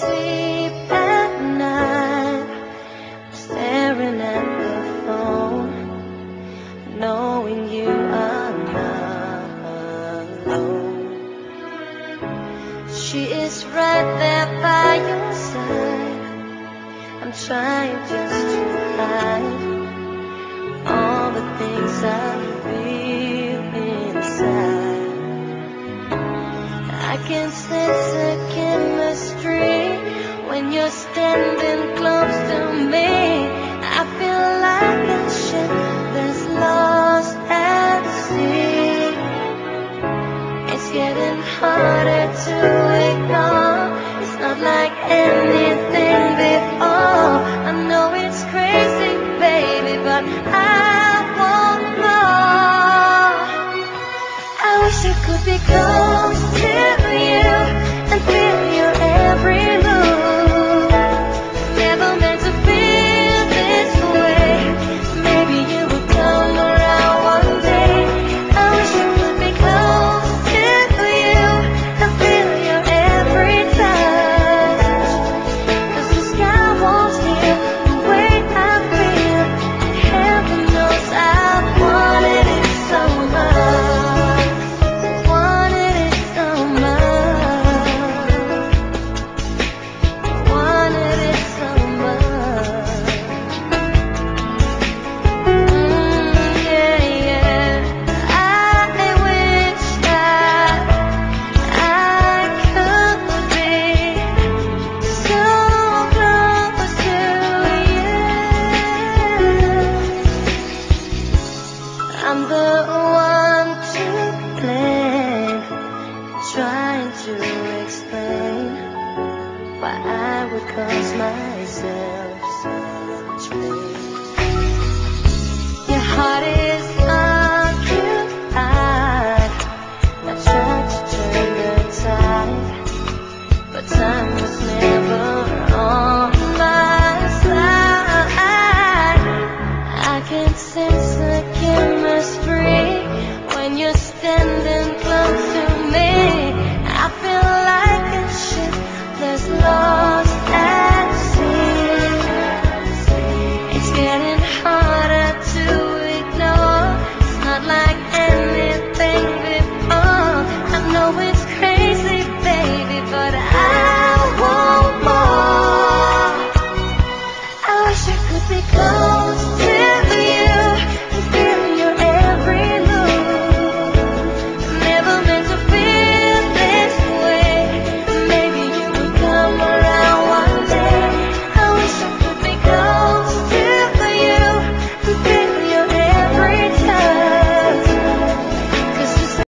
sleep at night, staring at the phone, knowing you are not alone. She is right there by your side. I'm trying just to hide all the things I feel inside. I can sense a chemistry when you're standing close to me. I feel like a ship that's lost at sea. It's getting harder to ignore. It's not like anything before. I know it's crazy, baby, but I want more. I wish I could be close to you and feel your every move. Never meant to feel this way. Maybe you will come around one day. I wish I could be close to you and feel your every touch. 'Cause the sky won't heal the way I feel. Heaven knows I wanted it so much. Wanted it so much. Wanted it so much. Yeah, yeah. I wish that I could be so close to you. I'm the one to blame, trying to explain why I would cause myself so much pain. Your heart is